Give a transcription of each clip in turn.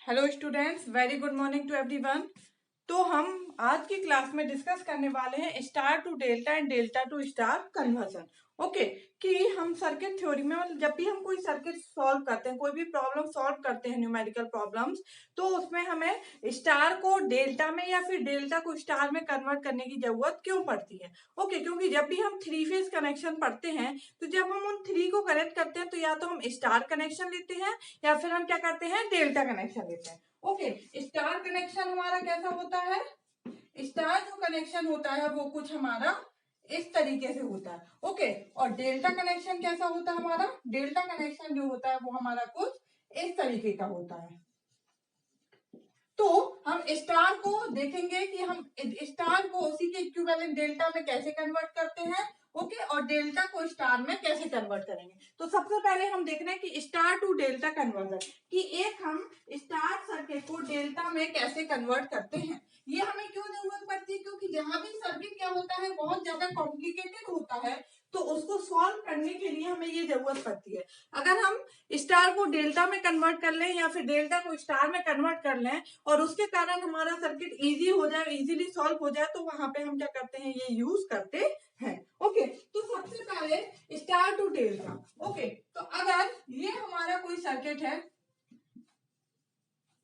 Hello students, very good morning to everyone. तो हम आज की क्लास में डिस्कस करने वाले हैं star to delta and delta to star conversion. Okay, कि हम सर्किट थ्योरी में मतलब जब भी हम कोई सर्किट सॉल्व करते हैं, कोई भी प्रॉब्लम सॉल्व करते हैं, न्यूमेरिकल प्रॉब्लम्स, तो उसमें हमें स्टार को डेल्टा में या फिर डेल्टा को स्टार में कन्वर्ट करने की जरूरत क्यों पड़ती है। ओके, क्योंकि जब भी हम थ्री फेज कनेक्शन पढ़ते हैं तो जब हम उन थ्री को कनेक्ट करते हैं तो या तो हम स्टार कनेक्शन लेते हैं या फिर हम क्या करते हैं, डेल्टा कनेक्शन लेते हैं। ओके, स्टार कनेक्शन हमारा कैसा होता है, स्टार जो कनेक्शन होता है वो कुछ हमारा इस तरीके से होता है। ओके, और डेल्टा कनेक्शन कैसा होता है हमारा, डेल्टा कनेक्शन जो होता है वो हमारा कुछ इस तरीके का होता है। तो हम स्टार को देखेंगे कि हम स्टार को उसी के इक्विवेलेंट डेल्टा में कैसे कन्वर्ट करते हैं। ओके, और डेल्टा को स्टार में कैसे कन्वर्ट करेंगे। तो सबसे पहले हम देख रहे हैं कि स्टार टू डेल्टा कन्वर्जन, कि एक हम स्टार सर्किट को डेल्टा में कैसे कन्वर्ट करते हैं। ये हमें क्यों जरूरत पड़ती है, क्योंकि जहां भी सर्किट क्या होता है बहुत ज्यादा कॉम्प्लिकेटेड होता है, तो उसको सॉल्व करने के लिए हमें ये जरूरत पड़ती है। अगर हम स्टार को डेल्टा में कन्वर्ट कर लें या फिर डेल्टा को स्टार में कन्वर्ट कर लें और उसके कारण हमारा सर्किट इजी हो जाए, इजीली सॉल्व हो जाए, तो वहां पे हम क्या करते हैं, ये यूज करते हैं। ओके, तो सबसे पहले स्टार टू डेल्टा। ओके, तो अगर ये हमारा कोई सर्किट है,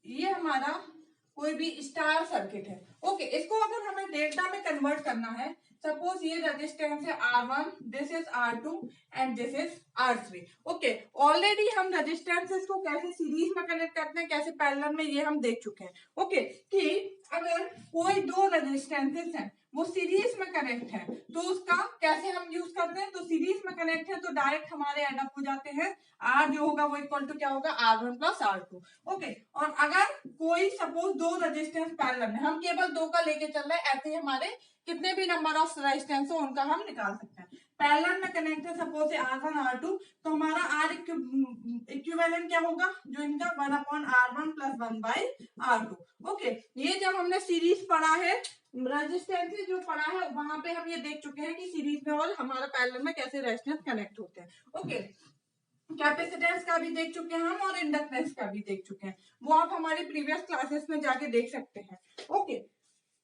ये हमारा कोई भी स्टार सर्किट है। ओके, इसको अगर हमें डेल्टा में कन्वर्ट करना है, सपोज ये रेजिस्टेंस है R1, this is R2 and this is R3। Okay, already हम रेजिस्टेंसेस को कैसे सीरीज में कनेक्ट करते हैं, कैसे पैरेलल में, ये हम देख चुके हैं। ओके, कि अगर कोई दो रेजिस्टेंसेस हैं वो सीरीज में कनेक्ट है तो उसका कैसे हम यूज करते हैं, तो सीरीज में कनेक्ट है तो डायरेक्ट हमारे एड अप हो जाते हैं। R जो होगा वो इक्वल टू क्या होगा, R1 प्लस R2। ओके, और अगर कोई सपोज दो रेजिस्टेंस पैरेलल में, हम केवल दो का लेके चल रहे हैं, ऐसे ही हमारे कितने भी नंबर ऑफ रेजिस्टेंस हो उनका हम निकाल सकते हैं। पैरेलल में कनेक्ट है सपोज R1 R2, तो हमारा R इक्विवेलेंट क्या होगा, जो इनका 1/R1 प्लस 1/R2। ओके, ये जब हमने सीरीज पढ़ा है, रेजिस्टेंस जो पढ़ा है, वहां पे हम ये देख चुके हैं कि सीरीज में और हमारा पैरेलल में कैसे रेजिस्टेंस कनेक्ट होते हैं। ओके, कैपेसिटेंस का भी देख चुके हैं हम और इंडक्टेंस का भी देख चुके हैं, वो आप हमारे प्रीवियस क्लासेस में जाके देख सकते हैं। ओके,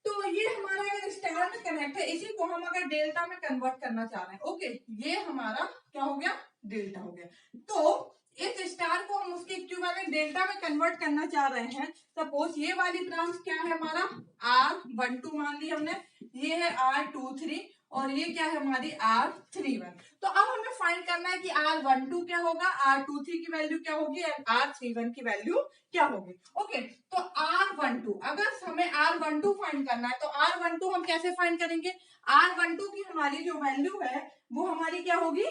तो ये हमारा अगर स्टार में कनेक्ट है, इसी को हम अगर डेल्टा में कन्वर्ट करना चाह रहे हैं, ओके, ये हमारा क्या हो गया, डेल्टा हो गया। तो इस स्टार को हम उसके इक्विवेलेंट डेल्टा में कन्वर्ट करना चाह रहे हैं। सपोज ये वाली ब्रांच क्या है हमारा, R12 मान ली हमने, ये है R23 और ये क्या है हमारी R31। तो अब हमें फाइंड करना है कि R12 क्या होगा, R23 की वैल्यू क्या होगी और R31 की वैल्यू क्या होगी। ओके, तो R12, अगर हमें R12 फाइंड करना है तो R12 हम कैसे फाइंड करेंगे, R12 की हमारी जो वैल्यू है वो हमारी क्या होगी,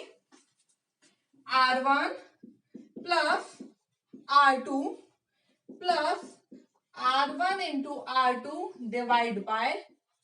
R1 plus R2 plus R1 into R2 divide by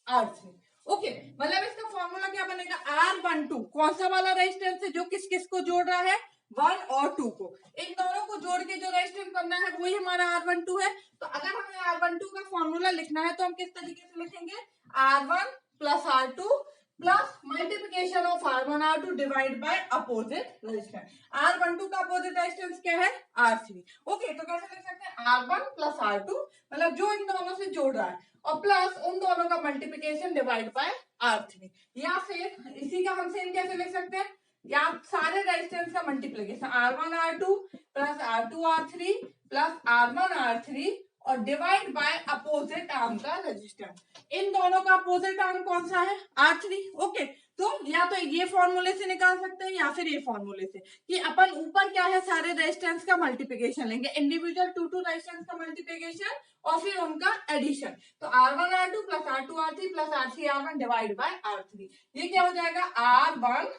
R3। Okay, मतलब इसका फॉर्मूला क्या बनेगा, R12 कौन सा वाला रेजिस्टेंस है जो किस किस को जोड़ रहा है, 1 और 2 को, इन दोनों को जोड़ के जो रेजिस्टेंस बनना है वही हमारा R12 है। तो अगर हमें R12 का फॉर्मूला लिखना है तो हम किस तरीके से लिखेंगे, R1 plus R2 plus multiplication of R1 R2 divide by opposite resistance. R12 का अपोजिट रेजिस्टेंस क्या है, R3। ओके, तो कैसे लिख सकते हैं, R1 प्लस R2, मतलब जो इन दोनों से जोड़ रहा है, और प्लस उन दोनों का मल्टीप्लीकेशन डिवाइड बाय R3। या फिर इसी का हम सेम कैसे लिख सकते हैं, या सारे रेजिस्टेंस का multiplication R1 R2 plus R2 R3 plus R1 R3 और डिवाइड बाय अपोजिट आर्म का रेजिस्टेंस। इन दोनों का अपोजिट आर्म कौन सा है, R3। ओके, तो या तो ये फॉर्मूले से निकाल सकते हैं या फिर ये फॉर्मूले से, कि अपन ऊपर क्या है सारे रेजिस्टेंस का मल्टीप्लिकेशन लेंगे, इंडिविजुअल टू रेजिस्टेंस का मल्टीप्लिकेशन और फिर उनका एडिशन। तो R1 R2 plus R2 R3 plus R3 R1 divide by R3, ये क्या हो जाएगा, R12।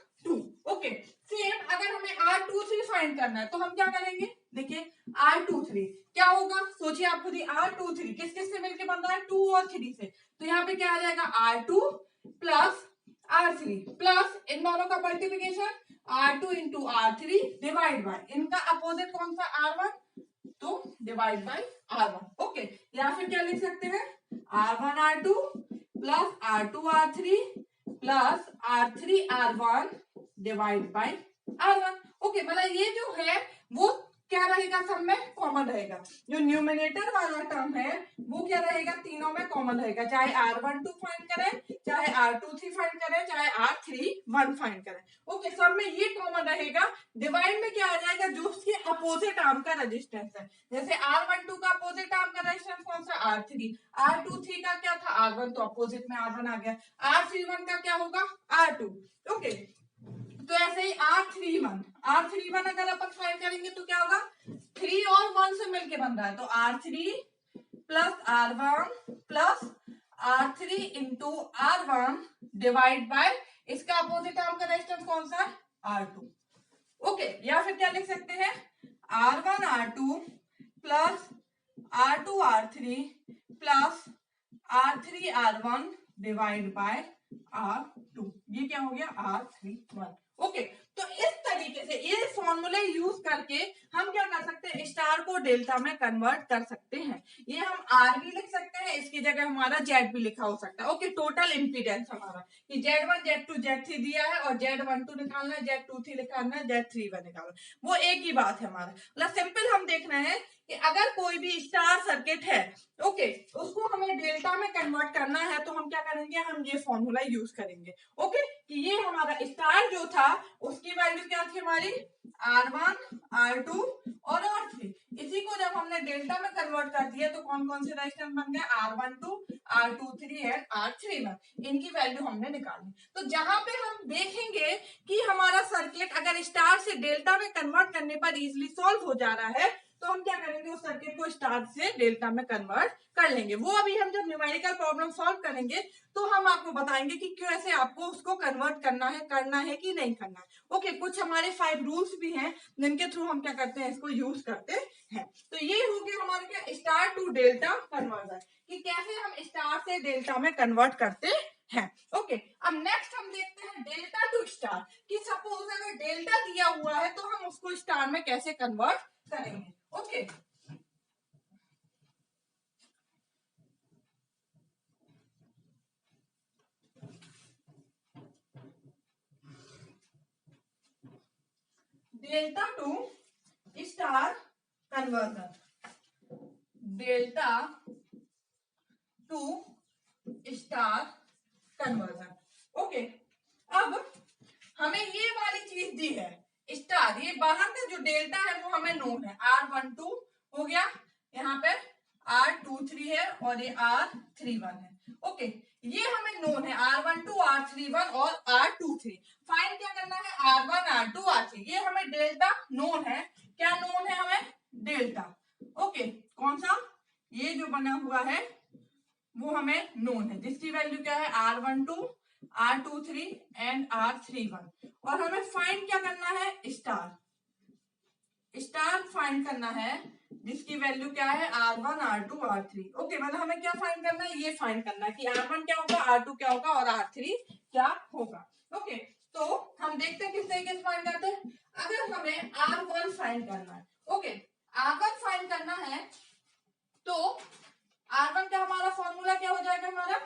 ओके, सेम अगर हमें R23 फाइंड करना है तो हम क्या करेंगे, देखिए R23 क्या होगा, सोचिए आप खुद ही, R23 किस किस से मिलकर बन रहा है, 2 और 3 से, तो यहाँ पे क्या आ जाएगा, R2 प्लस R3 प्लस इन दोनों का multiplication R2 into R3 divide by इनका अपोजिट कौन सा, R1, तो डिवाइड बाय R1। ओके, या फिर क्या लिख सकते हैं, R1 R2 plus R2 R3 plus R3 R1 divide by R1। Okay, मतलब ये जो है वो क्या रहेगा, सब में कॉमन रहेगा। जो न्यूमिनेटर वाला टर्म है वो क्या रहेगा, तीनों में कॉमन रहेगा, चाहे R12 फाइंड करें, चाहे R23 फाइंड करें, चाहे R31 फाइंड करें। ओके, सब में ये कॉमन रहेगा। डिवाइड में क्या आ जाएगा, जो उसके अपोजिट आर्म का रेजिस्टेंस है। जैसे R12 का अपोजिट आर्म का रेजिस्टेंस कौन सा, R3। R23 का क्या था, R1, तो अपोजिट में R1 आ गया। R31 का क्या होगा, R2। ओके, तो ऐसे ही R31 अगर अपन फाइंड करेंगे तो क्या होगा, 3 और 1 से मिलके बन रहा है, तो R3 plus R1 plus R3 into R1 divide by इसका अपोजिट आर्म का रेजिस्टेंस कौन सा है, R2। ओके, या फिर क्या लिख सकते हैं, R1 R2 plus R2 R3 plus R3 R1 divide by R2, ये क्या हो गया, R31। ओके, तो इस तरीके से ये फॉर्मूले यूज करके हम क्या कर सकते हैं, स्टार को डेल्टा में कन्वर्ट कर सकते हैं। ये हम R भी लिख सकते हैं, इसकी जगह हमारा Z भी लिखा हो सकता है। ओके, टोटल इंपीडेंस हमारा कि Z1 Z2 Z3 दिया है और Z12 निकालना है, Z23 निकालना है, Z31 निकालना है, वो एक ही बात है हमारा। मतलब सिंपल हम देखना है कि अगर कोई भी स्टार सर्किट है, ओके, उसको हमें डेल्टा में कन्वर्ट करना है तो हम क्या करेंगे, हम ये फॉर्मूला यूज करेंगे। ओके, कि ये हमारा स्टार जो था उसकी वैल्यू क्या थी हमारी, R1 R2 और R3। इसी को जब हमने डेल्टा में कन्वर्ट कर दिया तो कौन कौन से रेजिस्टेंस बन गए, R12 R23 एंड R31। इनकी वैल्यू हमने निकाली। तो जहां पे हम देखेंगे कि हमारा सर्किट अगर स्टार से डेल्टा में कन्वर्ट करने पर इजिली सॉल्व हो जा रहा है तो हम क्या करेंगे, उस सर्किट को स्टार से डेल्टा में कन्वर्ट कर लेंगे। वो अभी हम जब न्यूमेरिकल प्रॉब्लम सॉल्व करेंगे तो हम आपको बताएंगे कि कैसे आपको उसको कन्वर्ट करना है कि नहीं करना है। ओके, कुछ हमारे 5 रूल्स भी हैं जिनके थ्रू हम क्या करते हैं, इसको यूज करते हैं। तो ये हो गया हमारा क्या, स्टार टू डेल्टा कन्वर्जन, कि कैसे हम स्टार से डेल्टा में कन्वर्ट करते हैं। ओके, अब नेक्स्ट हम देखते हैं डेल्टा टू स्टार, कि सपोज अगर डेल्टा दिया हुआ है तो हम उसको स्टार में कैसे कन्वर्ट करेंगे। Okay, delta to star conversion, delta to star conversion. Okay, अब हमें ये वाली चीज दी है स्टार, ये बाहर का जो डेल्टा है वो हमें नोन है, R12 हो गया, यहाँ पे R23 है और ये R31 है। ओके, ये हमें नोन है R12 R31 और R23। फाइंड क्या करना है, R1 R2 R3, ये हमें डेल्टा नोन है। क्या नोन है हमें, डेल्टा। ओके, कौन सा, ये जो बना हुआ है वो हमें नोन है, जिसकी वैल्यू क्या है, R12 R23 एंड R31। और हमें फाइंड क्या करना है, स्टार फाइंड करना है, जिसकी वैल्यू क्या है, R1 R2 R3। ओके, मतलब हमें क्या फाइंड करना है, ये फाइंड करना है कि R1 क्या होगा, R2 क्या होगा और R3 क्या होगा। ओके, तो हम देखते हैं किस तरीके से फाइंड करते हैं। अगर हमें R1 फाइंड करना है, ओके, R1 फाइंड करना है तो R1 का हमारा फॉर्मूला क्या हो जाएगा, हमारा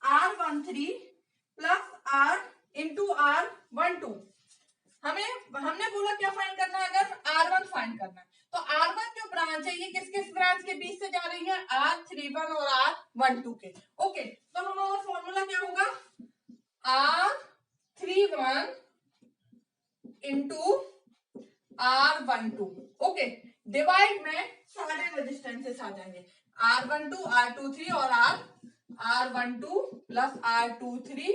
R13 plus R into R12। हमने बोला क्या फाइंड करना है, अगर R1 फाइंड करना है तो R1 जो ब्रांच है ये किस किस ब्रांच के बीच से जा रही है, R31 और R12 के। ओके, तो हमारा फॉर्मूला क्या होगा, R31 into R12। Okay, divide में सारे रेजिस्टेंसेस आ जाएंगे, R12 R23 और R12 plus R23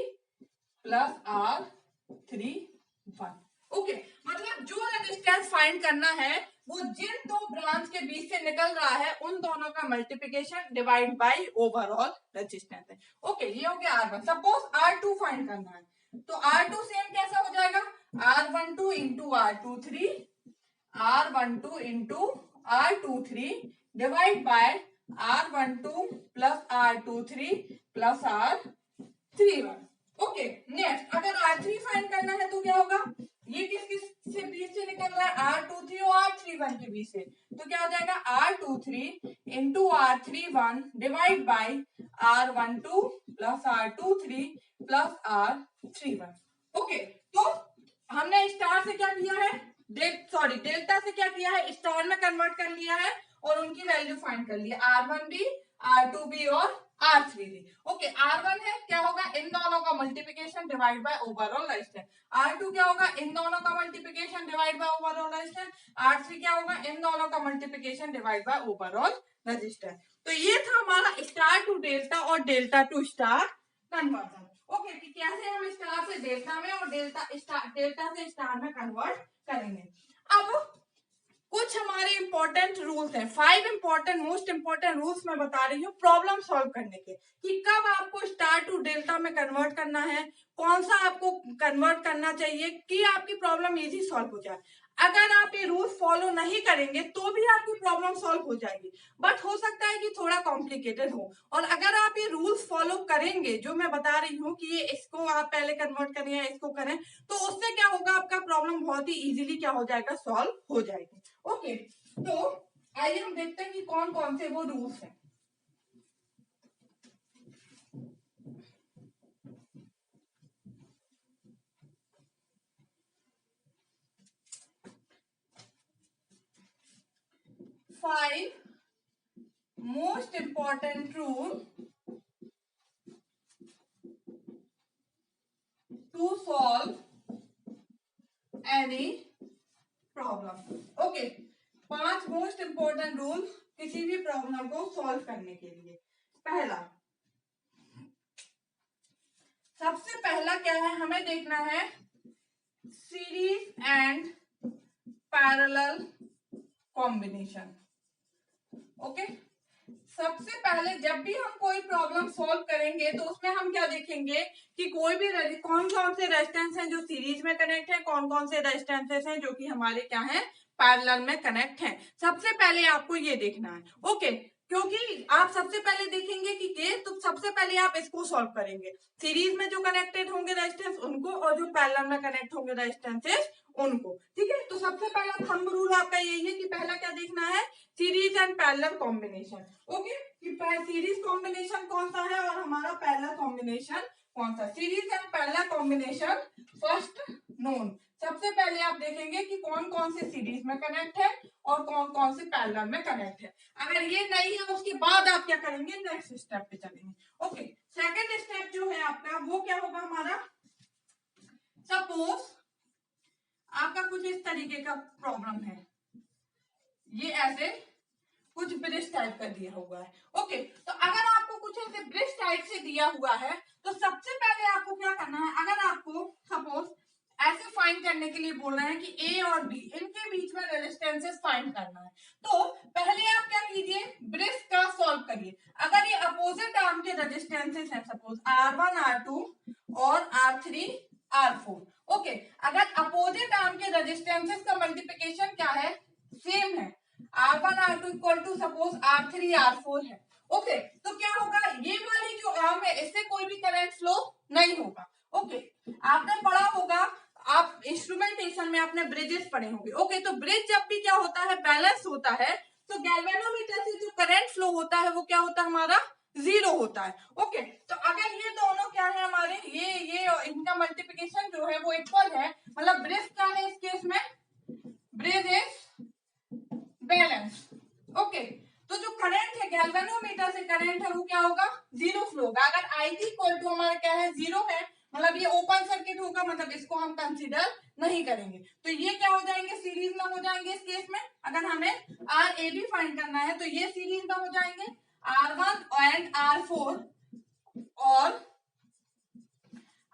plus R31। Okay, मतलब जो रेजिस्टेंस फाइंड करना है वो जिन दो ब्रांच के बीच से निकल रहा है उन दोनों का multiplication divide by overall resistance है। ओके, ये हो गया R1। सपोज R2 फाइंड करना है तो R2 सेम कैसा हो जाएगा, R12 into R23 R12 into R23 divide by R12 plus R23 plus R31। Okay, next अगर R3 फाइंड करना है तो क्या होगा, ये किस किस से बीच से निकल रहा है, R23 और R31 के बीच से, तो क्या हो जाएगा, R23 into R31 divide by R12 plus R23 plus R31। Okay, तो हमने स्टार से क्या किया है, डेल्टा से क्या किया है, स्टार में कन्वर्ट कर लिया है और उनकी वैल्यू फाइंड कर लिया, R1 भी, R2 भी और R3 भी। ओके, R1 है क्या होगा, इन दोनों का multiplication divide by overall resistance. R2 क्या होगा, इन दोनों का multiplication divide by overall resistance. R3 क्या होगा, इन दोनों का multiplication divide by overall resistance. तो ये था हमारा स्टार टू डेल्टा और delta to star conversion. Okay, कि कैसे हम स्टार से डेल्टा में और डेल्टा से स्टार में कन्वर्ट करेंगे। अब कुछ हमारे इंपॉर्टेंट रूल्स हैं, 5 इंपॉर्टेंट मोस्ट इंपॉर्टेंट रूल्स मैं बता रही हूँ प्रॉब्लम सॉल्व करने के, कि कब आपको स्टार टू डेल्टा में कन्वर्ट करना है, कौन सा आपको कन्वर्ट करना चाहिए कि आपकी प्रॉब्लम इजी सॉल्व हो जाए। अगर आप ये रूल फॉलो नहीं करेंगे तो भी आपकी प्रॉब्लम सॉल्व हो जाएगी, बट हो सकता है कि थोड़ा कॉम्प्लिकेटेड हो। और अगर आप ये रूल्स फॉलो करेंगे जो मैं बता रही हूँ कि ये इसको आप पहले कन्वर्ट करें या इसको करें, तो उससे क्या होगा, आपका प्रॉब्लम बहुत ही इजीली क्या हो जाएगा, सॉल्व हो जाएगी। ओके, तो आइए हम देखते हैं कि कौन कौन से वो रूल्स हैं। Five most important rule to solve any problem. Okay, 5 most important rule किसी भी प्रॉब्लम को सॉल्व करने के लिए। पहला, सबसे पहला क्या है, हमें देखना है series and parallel combination. Okay, सबसे पहले जब भी हम कोई प्रॉब्लम सॉल्व करेंगे तो उसमें हम क्या देखेंगे कि कोई भी कौन कौन से रेजिस्टेंस हैं जो सीरीज में कनेक्ट है, कौन कौन से रेजिस्टेंसेस हैं जो कि हमारे क्या है, पैरेलल में कनेक्ट हैं। सबसे पहले आपको ये देखना है। ओके, क्योंकि आप सबसे पहले देखेंगे कि ये, तो सबसे पहले आप इसको सॉल्व करेंगे, सीरीज में जो कनेक्टेड होंगे रेजिस्टेंस उनको और जो पैरेलल में कनेक्ट होंगे रेजिस्टेंसेस उनको। ठीक है, तो सबसे पहला थंब रूल आपका यही है कि पहला क्या देखना है, series and parallel combination. Okay, कि सीरीज कॉम्बिनेशन कौन सा है और हमारा पैरेलल कॉम्बिनेशन कौन सा। Series and parallel combination first known, सबसे पहले आप देखेंगे कि कौन कौन से सीरीज में कनेक्ट है और कौन कौन से पैरेलल में कनेक्ट है। अगर ये नहीं है उसके बाद आप क्या करेंगे, नेक्स्ट स्टेप पे चलेंगे। ओके, सेकंड स्टेप जो है आपका वो क्या होगा हमारा, सपोज आपका कुछ इस तरीके का प्रॉब्लम है, ये ऐसे कुछ ब्रिज टाइप का दिया हुआ है। ओके, तो अगर आपको कुछ ऐसे ब्रिज टाइप से दिया हुआ है तो सबसे पहले आपको क्या करना है, अगर आपको सपोज ऐसे फाइंड करने के लिए बोल रहे हैं कि ए और बी इनके बीच में रेजिस्टेंसेस फाइंड करना है, तो पहले आप क्या कीजिए, ब्रिज का सॉल्व करिए। अगर ये अपोजिट आर्म के रेजिस्टेंसेस हैं, सपोज R1 R2 और R3 R4। ओके, अगर अपोजिट आर्म के रेजिस्टेंसेस का मल्टीप्लिकेशन क्या है, सेम है, R1 R2 equal to suppose R3 R4 है। ओके, तो क्या होगा, ये वाली जो आर्म है इससे कोई भी करंट फ्लो नहीं होगा। ओके, आपने पढ़ा होगा, आप इंस्ट्रूमेंटेशन में आपने ब्रिजेस पढ़े होंगे। ओके, तो ब्रिज जब भी क्या होता है, बैलेंस होता है, तो गैल्वेनोमीटर से जो करंट फ्लो होता है वो क्या होता है, हमारा जीरो होता है। ओके, तो अगर ये दोनों क्या है हमारे, ये इनका मल्टीप्लिकेशन जो है वो इक्वल है, मतलब ब्रिज क्या है इस केस में, ब्रिज इज बैलेंस। ओके, तो जो करंट है गैल्वेनोमीटर से करंट है वो क्या होगा, जीरो फ्लो होगा। अगर आई इक्वल टू हमारा क्या है, जीरो है, मतलब ये ओपन सर्किट होगा, मतलब इसको हम कंसीडर नहीं करेंगे। तो ये क्या हो जाएंगे, सीरीज में हो जाएंगे। इस केस में अगर हमें आर ए बी फाइंड करना है तो ये सीरीज में हो जाएंगे, R1 एंड R4 और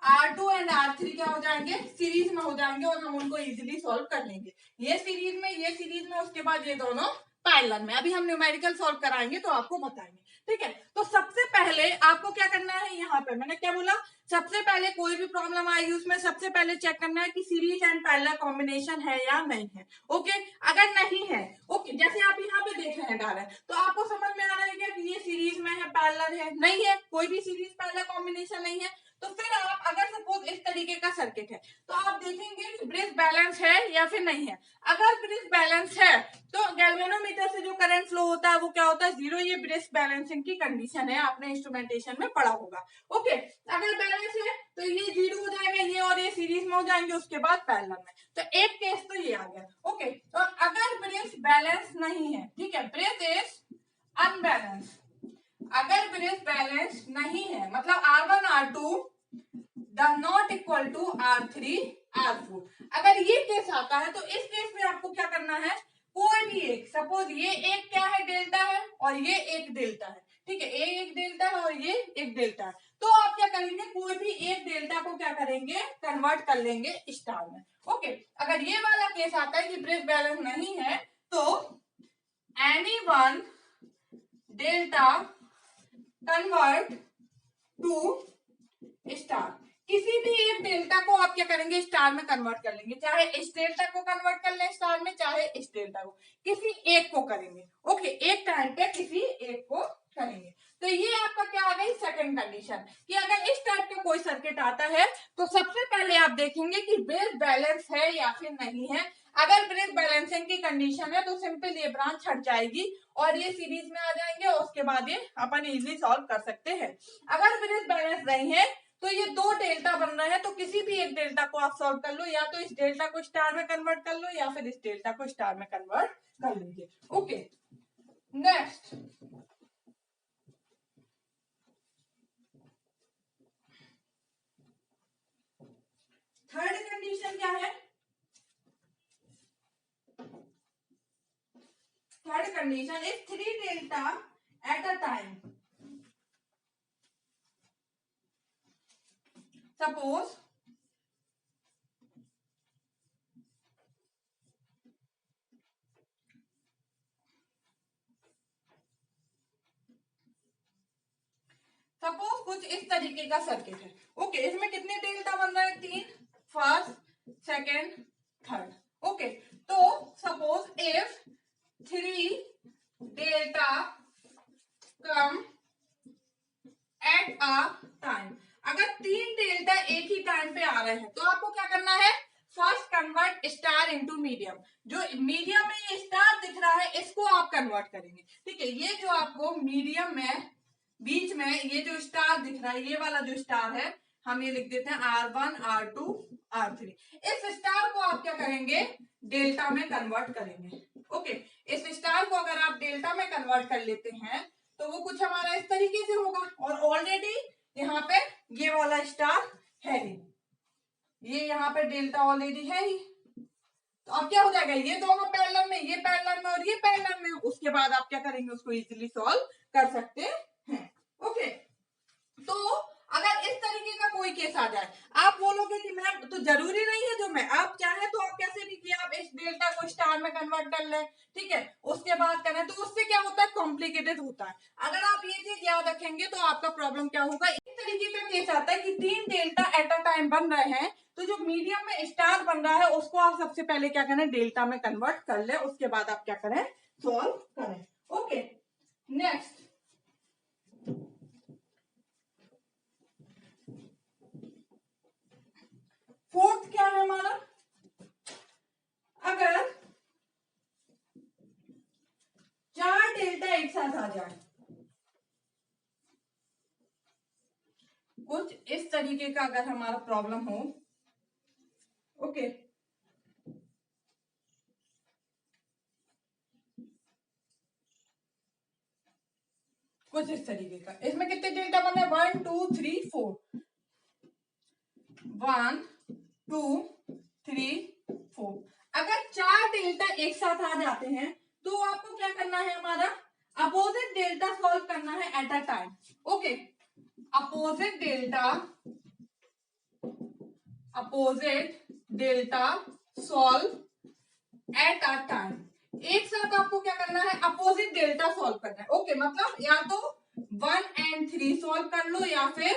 R2 एंड R3 क्या हो जाएंगे, सीरीज में हो जाएंगे और हम उनको इजीली सॉल्व कर लेंगे। ये सीरीज में, ये सीरीज में, उसके बाद ये दोनों पैरेलल में। अभी हम न्यूमेरिकल सॉल्व कराएंगे तो आपको बताएंगे। ठीक है, तो सबसे पहले आपको क्या करना है, यहाँ पे मैंने क्या बोला, सबसे पहले कोई भी प्रॉब्लम आएगी उसमें सबसे पहले चेक करना है कि सीरीज एंड पैरेलल कॉम्बिनेशन है या नहीं है। ओके, अगर नहीं है, ओके, जैसे आप यहाँ पे देख रहे हैं डायरेक्ट, तो आपको समझ में आ रहा है क्या कि ये सीरीज में है, पैरेलल है? नहीं है, कोई भी सीरीज पैरेलल कॉम्बिनेशन नहीं है। तो फिर आप अगर सपोज इस तरीके का सर्किट है तो आप देखेंगे कि ब्रिज बैलेंस है या फिर नहीं है। अगर ब्रिज बैलेंस है तो गैल्वेनोमीटर से जो करंट फ्लो होता है वो क्या होता है? जीरो। ये ब्रिज बैलेंसिंग की कंडीशन है, आपने इंस्ट्रूमेंटेशन में पढ़ा होगा। ओके, अगर बैलेंस है तो ये जीरो हो जाएगा, ये और ये सीरीज में हो जाएंगे, उसके बाद पैरेलल में। तो एक केस तो ये आ गया। ओके, तो अगर ब्रिज बैलेंस नहीं है, ठीक है, ब्रिज इज अनबैलेंस, अगर ब्रिज बैलेंस नहीं है मतलब R1 R2 not equal to R3 R4, अगर ये केस आता है तो इस केस में आपको क्या करना है? कोई भी एक, सपोज ये एक क्या है? डेल्टा है, और ये एक डेल्टा है, ठीक है, ये एक डेल्टा है और ये एक डेल्टा है। तो आप क्या करेंगे? कोई भी एक डेल्टा को क्या करेंगे? कन्वर्ट कर लेंगे स्टार में। ओके, अगर ये वाला केस आता है कि ब्रिज बैलेंस नहीं है तो any one delta convert to star, किसी भी एक डेल्टा को आप क्या करेंगे? स्टार में कन्वर्ट कर लेंगे, चाहे इस डेल्टा को कन्वर्ट कर लें स्टार में, चाहे इस डेल्टा को, किसी एक को करेंगे। ओके, एक टाइम पे किसी एक को करेंगे। तो ये आपका क्या आ गई? सेकंड कंडीशन, कि अगर इस टाइप का कोई सर्किट आता है तो सबसे पहले आप देखेंगे कि ब्रिज बैलेंस है या फिर नहीं है। अगर ब्रिज बैलेंसिंग की कंडीशन है तो सिंपल ये ब्रांच हट जाएगी और ये सीरीज में आ जाएंगे, और उसके बाद ये अपन इजीली सॉल्व कर सकते हैं। अगर ब्रिज बैलेंस नहीं है तो ये दो डेल्टा बन रहे हैं, तो किसी भी एक डेल्टा को आप सॉल्व कर लो, या तो इस डेल्टा को स्टार में कन्वर्ट कर लो या फिर इस डेल्टा को स्टार में कन्वर्ट कर लीजिए। ओके, नेक्स्ट थर्ड कंडीशन क्या है? Third condition is 3 delta at a time. Suppose कुछ इस तरीके का सर्किट है। ओके, इसमें कितने डेल्टा बन रहे हैं? 3, फर्स्ट, सेकेंड, थर्ड। ओके, तो suppose if 3 delta come at a time, अगर 3 डेल्टा एक ही टाइम पे आ रहे हैं तो आपको क्या करना है? First convert star into medium, जो मीडियम में ये स्टार दिख रहा है इसको आप कन्वर्ट करेंगे। ठीक है, ये जो आपको मीडियम में बीच में ये जो स्टार दिख रहा है, ये वाला जो स्टार है, हम ये लिख देते हैं R1 R2 R3। इस स्टार को आप क्या करेंगे? डेल्टा में कन्वर्ट करेंगे। ओके, इस स्टार को अगर आप डेल्टा में कन्वर्ट कर लेते हैं तो वो कुछ हमारा इस तरीके से होगा, और ऑलरेडी यहाँ पे ये वाला स्टार है ही, ये यहाँ पे डेल्टा ऑलरेडी है ही। तो अब क्या हो जाएगा? ये दोनों पैरेलल में, ये पैरेलल में और ये पैरेलल में, उसके बाद आप क्या करेंगे? उसको इजीली सॉल्व कर सकते हैं। ओके, तो अगर इस तरीके का कोई केस आ जाए, आप बोलोगे कि मैम तो जरूरी नहीं है जो मैं, आप चाहे तो आप कैसे भी किया, आप इस डेल्टा को स्टार में कन्वर्ट कर ले, ठीक है, उसके बाद करें, तो उससे क्या होता है? कॉम्प्लिकेटेड होता है। अगर आप ये चीज याद रखेंगे तो आपका प्रॉब्लम क्या होगा? इस तरीके का केस आता है कि 3 डेल्टा एट अ टाइम बन रहे हैं, तो जो मीडियम में स्टार बन रहा है उसको आप सबसे पहले क्या करें? डेल्टा में कन्वर्ट कर ले, उसके बाद आप क्या करें? सॉल्व करें। ओके, नेक्स्ट फोर्थ क्या है हमारा? अगर 4 डेल्टा एक साथ आ जाए, कुछ इस तरीके का अगर हमारा प्रॉब्लम हो, ओके, कुछ इस तरीके का, इसमें कितने डेल्टा बने? 1 2 3 4, 1 2 3 4। अगर 4 डेल्टा एक साथ आ जाते हैं तो आपको क्या करना है? हमारा अपोजिट डेल्टा सॉल्व करना है at a time. Okay, opposite delta solve at a time. एक साथ आपको क्या करना है? अपोजिट डेल्टा सॉल्व करना है। ओके, मतलब या तो 1 and 3 सॉल्व कर लो या फिर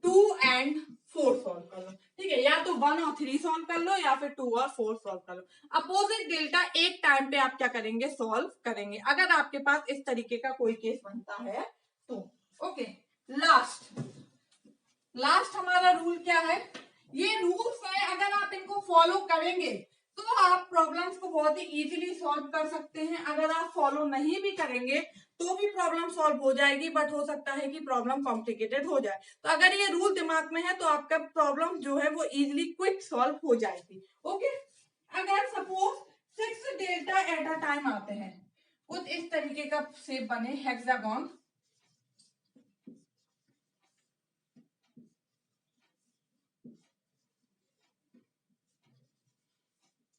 2 and 4 सॉल्व कर लो। ठीक है, या तो 1 और 3 सॉल्व कर लो या फिर 2 और 4 सॉल्व कर लो। अपोजिट डेल्टा एक टाइम पे आप क्या करेंगे, सॉल्व करेंगे, अगर आपके पास इस तरीके का कोई केस बनता है तो। ओके, लास्ट हमारा रूल क्या है, ये रूल्स है, अगर आप इनको फॉलो करेंगे तो आप प्रॉब्लम्स को बहुत ही इजीली सॉल्व कर सकते हैं। अगर आप फॉलो नहीं भी करेंगे तो भी प्रॉब्लम सॉल्व हो जाएगी, बट हो सकता है कि प्रॉब्लम कॉम्प्लिकेटेड हो जाए। तो अगर ये रूल दिमाग में है तो आपका प्रॉब्लम जो है वो इजीली क्विक सॉल्व हो जाएगी। ओके, अगर suppose 6 delta at a time आते हैं, कुछ इस तरीके का शेप बने हेक्सागन,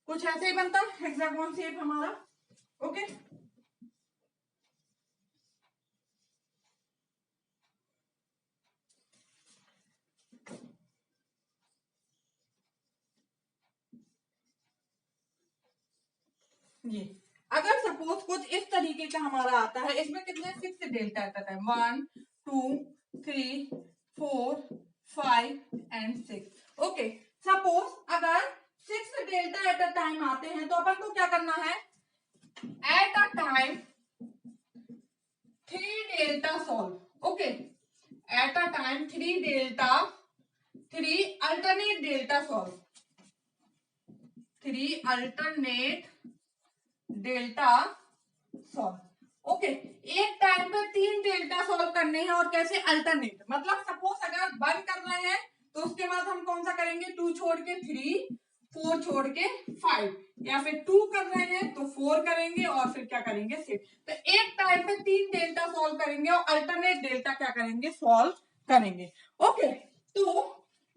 कुछ ऐसे ही बनता है हेक्सागन शेप हमारा। ओके, ये अगर सपोज कुछ इस तरीके का हमारा आता है, इसमें कितने 6 डेल्टा आता है, 1 2 3 4 5 एंड 6। ओके, सपोज अगर 6 डेल्टा एट अ टाइम आते हैं तो अपन को क्या करना है, at a time 3 delta solve. Okay, at a time 3 delta 3 alternate delta solve, 3 alternate delta solve. Okay, एक टाइम पे 3 डेल्टा सॉल्व करने हैं, और कैसे, अल्टरनेट, मतलब सपोज अगर 1 कर रहे हैं तो उसके बाद हम कौन सा करेंगे, 2 छोड़ के 3, 4 छोड़ के 5, या फिर 2 कर रहे हैं तो 4 करेंगे और फिर क्या करेंगे 6। तो एक टाइम पे 3 डेल्टा सॉल्व करेंगे और अल्टरनेट डेल्टा क्या करेंगे, सॉल्व करेंगे। ओके, तो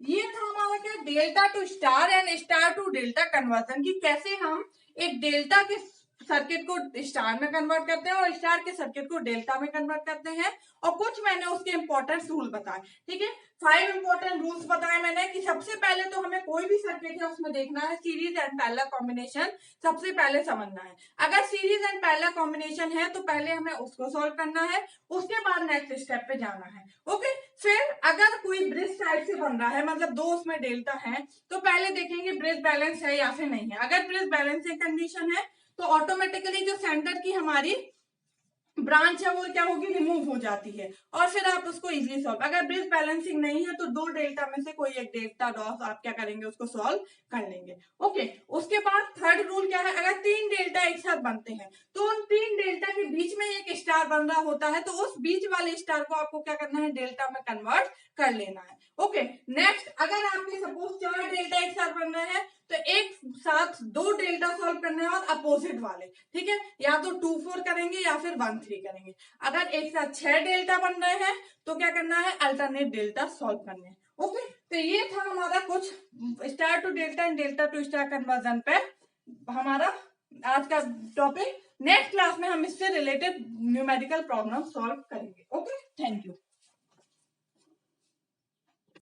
ये था हमारा क्या, delta to star and star to delta conversion, की कैसे हम एक डेल्टा के सर्किट को स्टार में कन्वर्ट करते हैं और स्टार के सर्किट को डेल्टा में कन्वर्ट करते हैं, और कुछ मैंने उसके इंपॉर्टेंट रूल बताए। ठीक है, 5 इंपॉर्टेंट रूल्स बताए मैंने, कि सबसे पहले तो हमें कोई भी सर्किट है उसमें देखना है सीरीज एंड पैरेलल कॉम्बिनेशन, सबसे पहले समझना है। अगर सीरीज एंड पैरेलल कॉम्बिनेशन है तो पहले हमें उसको सॉल्व करना है, उसके बाद नेक्स्ट स्टेप पे जाना है। ओके, फिर अगर कोई ब्रिज टाइप से बन रहा है, मतलब 2 उसमें डेल्टा है, तो पहले देखेंगे ब्रिज बैलेंस है या फिर नहीं है। अगर ब्रिज बैलेंसिंग कंडीशन है तो ऑटोमेटिकली जो सेंटर की हमारी ब्रांच है वो क्या होगी, रिमूव हो जाती है, और फिर आप उसको इजीली सॉल्व। अगर ब्रिज बैलेंसिंग नहीं है तो 2 डेल्टा में से कोई एक डेल्टा डॉस आप क्या करेंगे, उसको सॉल्व कर लेंगे। ओके, उसके बाद थर्ड रूल क्या है, अगर 3 डेल्टा एक साथ बनते हैं तो उन 3 डेल्टा के बीच में एक स्टार बन रहा होता है, तो उस बीच वाले स्टार को आपको क्या करना है, डेल्टा में कन्वर्ट कर लेना है। ओके, नेक्स्ट, अगर आपके सपोज 4 डेल्टा एक साथ बन रहे हैं तो एक साथ 2 डेल्टा सॉल्व करने के बाद अपोजिट वाले, ठीक है, या तो 2 4 करेंगे या फिर 1 3 करेंगे। अगर एक साथ 6 डेल्टा बन रहे हैं तो क्या करना है, अल्टरनेट डेल्टा सॉल्व करने हैं। ओके, तो ये था हमारा कुछ star to delta and delta to star conversion पे हमारा आज का टॉपिक। नेक्स्ट क्लास में हम इससे रिलेटेड न्यूमेरिकल प्रॉब्लम सॉल्व करेंगे। Okay, thank you.